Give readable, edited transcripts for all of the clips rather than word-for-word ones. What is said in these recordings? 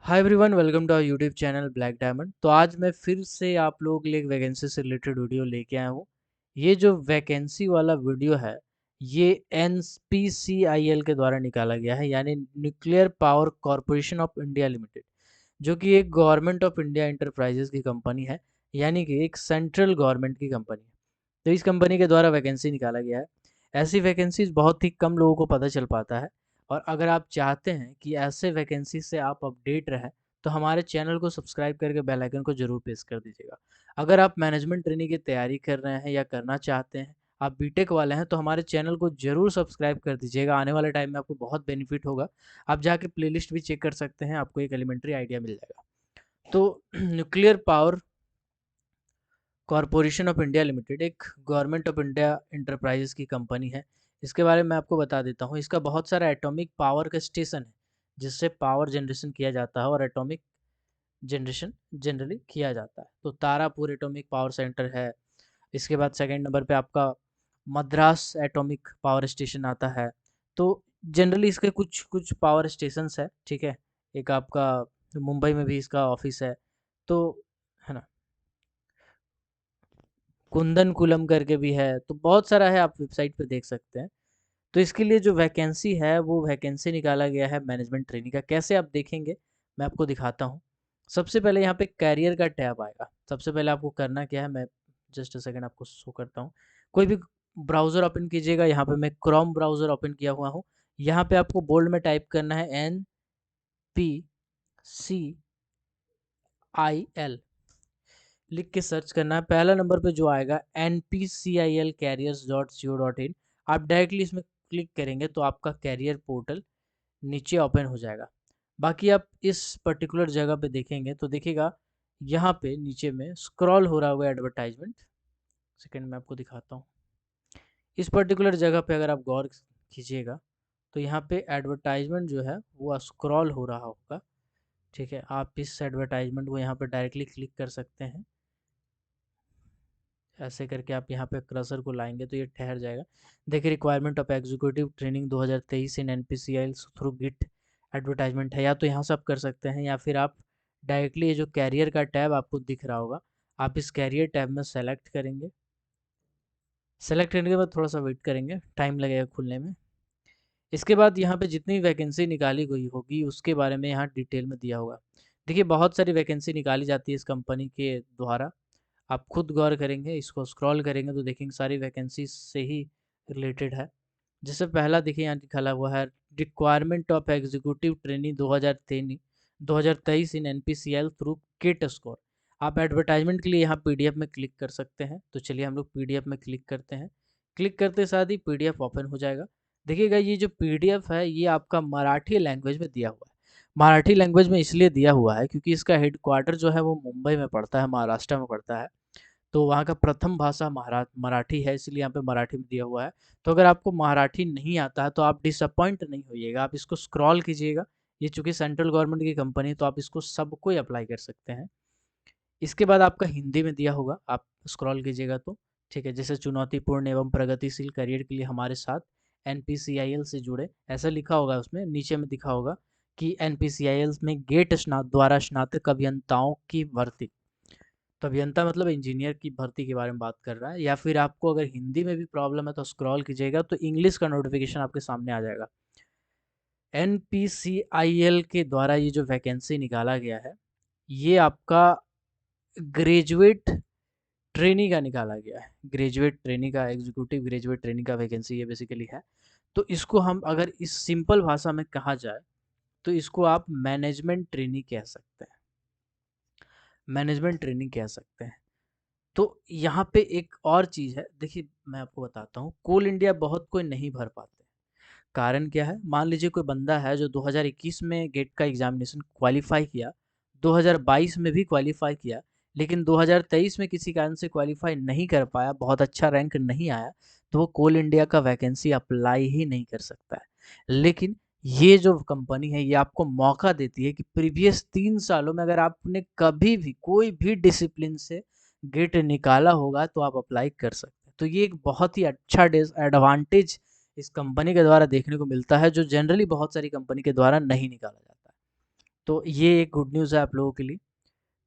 Hi everyone, welcome to our YouTube channel black diamond. तो आज मैं फिर से आप लोगों के लिए एक वैकेंसी से रिलेटेड वीडियो लेके आया हूँ। ये जो वैकेंसी वाला वीडियो है, ये एनपीसीआईएल के द्वारा निकाला गया है, यानी nuclear power corporation of India limited, जो कि एक गवर्नमेंट ऑफ इंडिया इंटरप्राइजेज की कंपनी है, यानी कि एक सेंट्रल गवर्नमेंट की कंपनी है। तो इस कंपनी के द्वारा वैकेंसी निकाला गया है। ऐसी वैकेंसीज बहुत ही कम लोगों को पता चल पाता है, और अगर आप चाहते हैं कि ऐसे वैकेंसी से आप अपडेट रहें, तो हमारे चैनल को सब्सक्राइब करके बेल आइकन को जरूर प्रेस कर दीजिएगा। अगर आप मैनेजमेंट ट्रेनिंग की तैयारी कर रहे हैं या करना चाहते हैं, आप बीटेक वाले हैं, तो हमारे चैनल को जरूर सब्सक्राइब कर दीजिएगा। आने वाले टाइम में आपको बहुत बेनिफिट होगा। आप जाके प्लेलिस्ट भी चेक कर सकते हैं, आपको एक एलिमेंट्री आइडिया मिल जाएगा। तो nuclear power corporation of India limited एक गवर्नमेंट ऑफ इंडिया इंटरप्राइजेस की कंपनी है। इसके बारे में आपको बता देता हूँ। इसका बहुत सारा एटॉमिक पावर का स्टेशन है, जिससे पावर जनरेशन किया जाता है, और एटॉमिक जनरेशन जनरली किया जाता है। तो तारापुर एटॉमिक पावर सेंटर है। इसके बाद सेकंड नंबर पे आपका मद्रास एटॉमिक पावर स्टेशन आता है। तो जनरली इसके कुछ कुछ पावर स्टेशंस है, ठीक है। एक आपका मुंबई में भी इसका ऑफिस है, तो है ना, कुंदन कुलम करके भी है। तो बहुत सारा है, आप वेबसाइट पे देख सकते हैं। तो इसके लिए जो वैकेंसी है, वो वैकेंसी निकाला गया है मैनेजमेंट ट्रेनिंग का। कैसे आप देखेंगे, मैं आपको दिखाता हूँ। सबसे पहले यहाँ पे कैरियर का टैब आएगा। सबसे पहले आपको करना क्या है, मैं जस्ट अ सेकंड आपको शो करता हूँ। कोई भी ब्राउज़र ओपन कीजिएगा। यहाँ पे मैं क्रोम ब्राउज़र ओपन किया हुआ हूँ। यहाँ पे आपको बोल्ड में टाइप करना है NPCIL, लिख के सर्च करना है। पहला नंबर पे जो आएगा npcilcareers.co.in, आप डायरेक्टली इसमें क्लिक करेंगे तो आपका कैरियर पोर्टल नीचे ओपन हो जाएगा। बाकी आप इस पर्टिकुलर जगह पे देखेंगे तो देखिएगा, यहाँ पे नीचे में स्क्रॉल हो रहा होगा एडवर्टाइजमेंट। सेकंड में आपको दिखाता हूँ। इस पर्टिकुलर जगह पे अगर आप गौर कीजिएगा, तो यहाँ पे एडवर्टाइजमेंट जो है वो स्क्रॉल हो रहा होगा, ठीक है। आप इस एडवर्टाइजमेंट को यहाँ पे डायरेक्टली क्लिक कर सकते हैं। ऐसे करके आप यहाँ पे क्रसर को लाएंगे तो ये ठहर जाएगा। देखिए, requirement of executive training 2023 in NPCI through GATE advertisement है। या तो यहाँ से आप कर सकते हैं, या फिर आप डायरेक्टली ये जो कैरियर का टैब आपको दिख रहा होगा, आप इस कैरियर टैब में सेलेक्ट करेंगे। सेलेक्ट करने के बाद थोड़ा सा वेट करेंगे, टाइम लगेगा खुलने में। इसके बाद यहाँ पे जितनी वैकेंसी निकाली गई होगी उसके बारे में यहाँ डिटेल में दिया होगा। देखिए, बहुत सारी वैकेंसी निकाली जाती है इस कंपनी के द्वारा। आप खुद गौर करेंगे, इसको स्क्रॉल करेंगे तो देखेंगे सारी वैकेंसी से ही रिलेटेड है। जैसे पहला देखिए, यहाँ निकाला हुआ है requirement of executive training 2023 in NPCL through kit score. आप एडवर्टाइजमेंट के लिए यहाँ पीडीएफ में क्लिक कर सकते हैं। तो चलिए हम लोग पीडीएफ में क्लिक करते हैं। क्लिक करते साथ ही पीडीएफ ओपन हो जाएगा। देखिएगा, ये जो पीडीएफ है ये आपका मराठी लैंग्वेज में दिया हुआ है। मराठी लैंग्वेज में इसलिए दिया हुआ है क्योंकि इसका हेडक्वार्टर जो है वो मुंबई में पड़ता है, महाराष्ट्र में पड़ता है। तो वहाँ का प्रथम भाषा मराठी है, इसलिए यहाँ पे मराठी में दिया हुआ है। तो अगर आपको मराठी नहीं आता है तो आप डिसअपॉइंट नहीं होइएगा, आप इसको स्क्रॉल कीजिएगा। ये चूंकि सेंट्रल गवर्नमेंट की कंपनी है, तो आप इसको सबको ही अप्लाई कर सकते हैं। इसके बाद आपका हिंदी में दिया होगा, आप स्क्रॉल कीजिएगा तो ठीक है। जैसे चुनौतीपूर्ण एवं प्रगतिशील करियर के लिए हमारे साथ एनपीसीआईएल से जुड़े, ऐसा लिखा होगा। उसमें नीचे में दिखा होगा कि एनपीसीआईएल में गेट द्वारा स्नातक अभियंताओं की भर्ती। तो अभियंता मतलब इंजीनियर की भर्ती के बारे में बात कर रहा है। या फिर आपको अगर हिंदी में भी प्रॉब्लम है तो स्क्रॉल कीजिएगा तो इंग्लिश का नोटिफिकेशन आपके सामने आ जाएगा। एनपीसीआईएल के द्वारा ये जो वैकेंसी निकाला गया है, ये आपका ग्रेजुएट ट्रेनी का निकाला गया है। ग्रेजुएट ट्रेनी का, एग्जीक्यूटिव ग्रेजुएट ट्रेनी का वैकेंसी ये बेसिकली है। तो इसको हम अगर इस सिंपल भाषा में कहा जाए तो इसको आप मैनेजमेंट ट्रेनी कह सकते हैं। मैनेजमेंट ट्रेनिंग कह सकते हैं। तो यहाँ पे एक और चीज़ है, देखिए मैं आपको बताता हूँ। कोल इंडिया बहुत कोई नहीं भर पाते। कारण क्या है, मान लीजिए कोई बंदा है जो 2021 में गेट का एग्जामिनेशन क्वालिफाई किया, 2022 में भी क्वालिफाई किया, लेकिन 2023 में किसी कारण से क्वालिफाई नहीं कर पाया, बहुत अच्छा रैंक नहीं आया, तो वो कोल इंडिया का वैकेंसी अप्लाई ही नहीं कर सकता है। लेकिन ये जो कंपनी है ये आपको मौका देती है कि प्रीवियस 3 सालों में अगर आपने कभी भी कोई भी डिसिप्लिन से गेट निकाला होगा तो आप अप्लाई कर सकते हैं। तो ये एक बहुत ही अच्छा एडवांटेज इस कंपनी के द्वारा देखने को मिलता है, जो जनरली बहुत सारी कंपनी के द्वारा नहीं निकाला जाता है। तो ये एक गुड न्यूज़ है आप लोगों के लिए।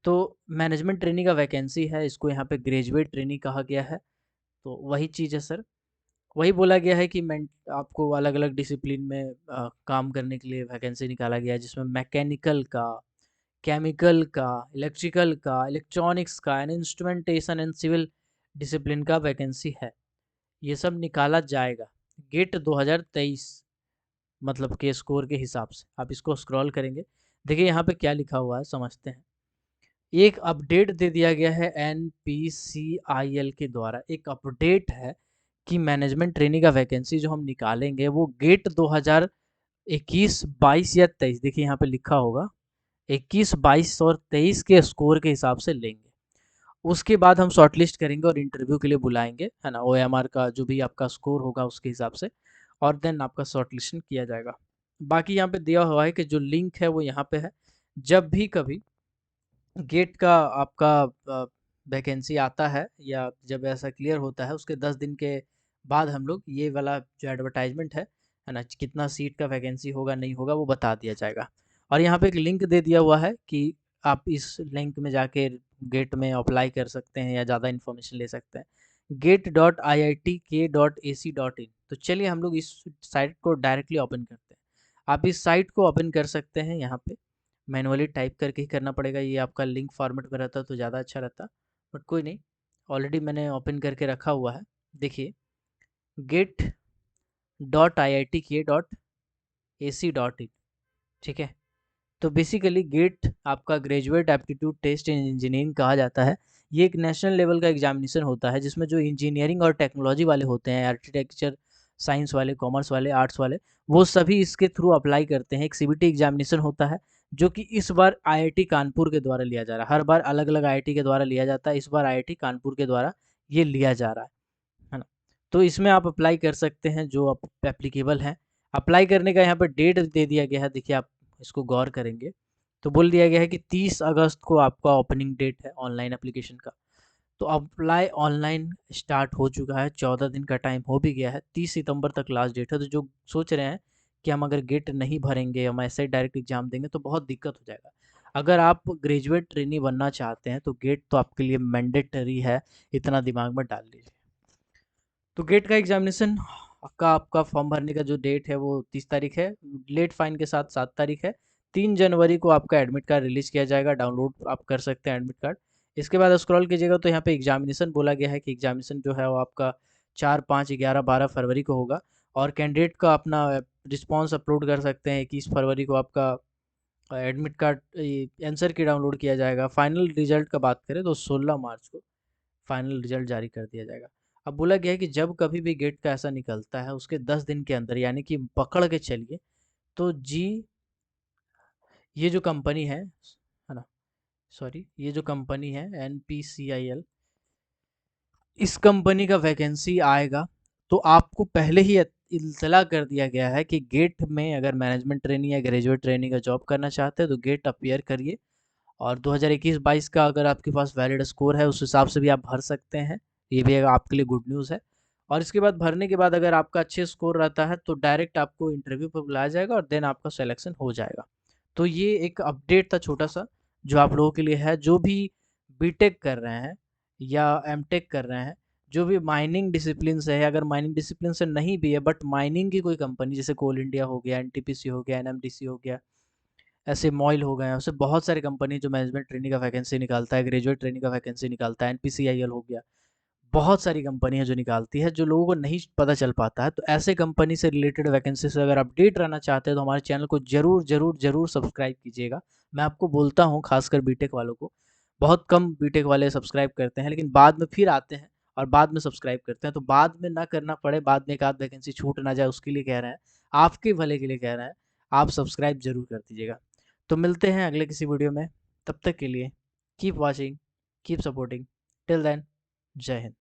तो मैनेजमेंट ट्रेनी का वैकेंसी है, इसको यहाँ पे ग्रेजुएट ट्रेनी कहा गया है। तो वही चीज़ है सर, वही बोला गया है कि मैं आपको अलग-अलग डिसिप्लिन में काम करने के लिए वैकेंसी निकाला गया है, जिसमें मैकेनिकल का, केमिकल का, इलेक्ट्रिकल का, इलेक्ट्रॉनिक्स का and instrumentation and civil discipline का वैकेंसी है। ये सब निकाला जाएगा गेट 2023 मतलब के स्कोर के हिसाब से। आप इसको स्क्रॉल करेंगे, देखिए यहाँ पे क्या लिखा हुआ है, समझते हैं। एक अपडेट दे दिया गया है एनपीसीआईएल के द्वारा, एक अपडेट है कि मैनेजमेंट ट्रेनी का वैकेंसी जो हम निकालेंगे वो गेट 2021, 22 या 23, देखिए यहाँ पे लिखा होगा 21, 22 और 23 के स्कोर के हिसाब से लेंगे। उसके बाद हम शॉर्टलिस्ट करेंगे और इंटरव्यू के लिए बुलाएंगे, है ना, ओएमआर का जो भी आपका स्कोर होगा उसके हिसाब से, और देन आपका शॉर्टलिस्टिंग किया जाएगा। बाकी यहाँ पे दिया हुआ है कि जो लिंक है वो यहाँ पे है। जब भी कभी गेट का आपका वैकेंसी आता है या जब ऐसा क्लियर होता है, उसके 10 दिन के बाद हम लोग ये वाला जो एडवर्टाइजमेंट है ना, कितना सीट का वैकेंसी होगा नहीं होगा वो बता दिया जाएगा। और यहाँ पे एक लिंक दे दिया हुआ है कि आप इस लिंक में जाके गेट में अप्लाई कर सकते हैं या ज़्यादा इन्फॉर्मेशन ले सकते हैं, gate.iitk.ac.in। तो चलिए हम लोग इस साइट को डायरेक्टली ओपन करते हैं। आप इस साइट को ओपन कर सकते हैं, यहाँ पे मैनुअली टाइप करके ही करना पड़ेगा, ये आपका लिंक फॉर्मेट में रहता तो ज़्यादा अच्छा रहता, बट कोई नहीं, ऑलरेडी मैंने ओपन करके रखा हुआ है। देखिए gate.iitk.ac.in, ठीक है। तो बेसिकली गेट आपका graduate aptitude test in engineering कहा जाता है। ये एक नेशनल लेवल का एग्जामिनेशन होता है जिसमें जो इंजीनियरिंग और टेक्नोलॉजी वाले होते हैं, आर्किटेक्चर, साइंस वाले, कॉमर्स वाले, आर्ट्स वाले, वो सभी इसके थ्रू अप्लाई करते हैं। एक सीबीटी एग्जामिनेशन होता है जो कि इस बार आईआईटी कानपुर के द्वारा लिया जा रहा है। हर बार अलग अलग आईआईटी के द्वारा लिया जाता है, इस बार आईआईटी कानपुर के द्वारा ये लिया जा रहा है ना। तो इसमें आप अप्लाई कर सकते हैं जो आप एप्लीकेबल हैं। अप्लाई करने का यहाँ पर डेट दे दिया गया है, देखिए आप इसको गौर करेंगे तो बोल दिया गया है कि 30 अगस्त को आपका ओपनिंग डेट है ऑनलाइन एप्लीकेशन का। तो अप्लाई ऑनलाइन स्टार्ट हो चुका है, 14 दिन का टाइम हो भी गया है, 30 सितंबर तक लास्ट डेट है। तो जो सोच रहे हैं कि हम अगर गेट नहीं भरेंगे, हम ऐसे डायरेक्ट एग्जाम देंगे तो बहुत दिक्कत हो जाएगा। अगर आप ग्रेजुएट ट्रेनी बनना चाहते हैं तो गेट तो आपके लिए मैंडेटरी है, इतना दिमाग में डाल लीजिए। तो गेट का एग्जामिनेशन का आपका फॉर्म भरने का जो डेट है वो 30 तारीख है, लेट फाइन के साथ 7 तारीख है। 3 जनवरी को आपका एडमिट कार्ड रिलीज़ किया जाएगा, डाउनलोड आप कर सकते हैं एडमिट कार्ड। इसके बाद स्क्रॉल कीजिएगा तो यहाँ पे एग्जामिनेशन बोला गया है कि एग्जामिनेशन जो है वो आपका 4, 5, 11, 12 फरवरी को होगा, और कैंडिडेट का अपना रिस्पॉन्स अपलोड कर सकते हैं। 21 फरवरी को आपका एडमिट कार्ड आंसर की डाउनलोड किया जाएगा। फाइनल रिजल्ट का बात करें तो 16 मार्च को फाइनल रिजल्ट जारी कर दिया जाएगा। अब बोला गया है कि जब कभी भी गेट का ऐसा निकलता है उसके 10 दिन के अंदर, यानी कि पकड़ के चलिए, तो जी ये जो कंपनी है ना, सॉरी, ये जो कंपनी है एनपीसीआईएल, इस कंपनी का वैकेंसी आएगा तो आपको पहले ही इत्तला कर दिया गया है कि गेट में अगर मैनेजमेंट ट्रेनिंग या ग्रेजुएट ट्रेनिंग का जॉब करना चाहते हैं तो गेट अपीयर करिए। और 2021-22 का अगर आपके पास वैलिड स्कोर है उस हिसाब से भी आप भर सकते हैं, ये भी आपके लिए गुड न्यूज़ है। और इसके बाद भरने के बाद अगर आपका अच्छे स्कोर रहता है तो डायरेक्ट आपको इंटरव्यू पर बुलाया जाएगा और देन आपका सिलेक्शन हो जाएगा। तो ये एक अपडेट था छोटा सा जो आप लोगों के लिए है, जो भी बीटेक कर रहे हैं या एमटेक कर रहे हैं, जो भी माइनिंग डिसिप्लिन से है, अगर माइनिंग डिसिप्लिन से नहीं भी है बट माइनिंग की कोई कंपनी जैसे कोल इंडिया हो गया, एनटीपीसी हो गया, एनएमडीसी हो गया, ऐसे मॉइल हो गए हैं, उससे बहुत सारी कंपनी जो मैनेजमेंट ट्रेनिंग का वैकेंसी निकालता है, ग्रेजुएट ट्रेनिंग का वैकेंसी निकालता है, एनपीसीआईएल हो गया, बहुत सारी कंपनी है जो निकालती है, जो लोगों को नहीं पता चल पाता है। तो ऐसे कंपनी से रिलेटेड वैकेंसी से अगर अपडेट रहना चाहते हैं तो हमारे चैनल को जरूर जरूर जरूर सब्सक्राइब कीजिएगा। मैं आपको बोलता हूँ खासकर बीटेक वालों को, बहुत कम बीटेक वाले सब्सक्राइब करते हैं लेकिन बाद में फिर आते हैं और बाद में सब्सक्राइब करते हैं। तो बाद में ना करना पड़े, बाद में एक आध वैकेंसी छूट ना जाए, उसके लिए कह रहे हैं, आपके भले के लिए कह रहे हैं, आप सब्सक्राइब जरूर कर दीजिएगा। तो मिलते हैं अगले किसी वीडियो में, तब तक के लिए keep watching, keep supporting, till then, जय हिंद।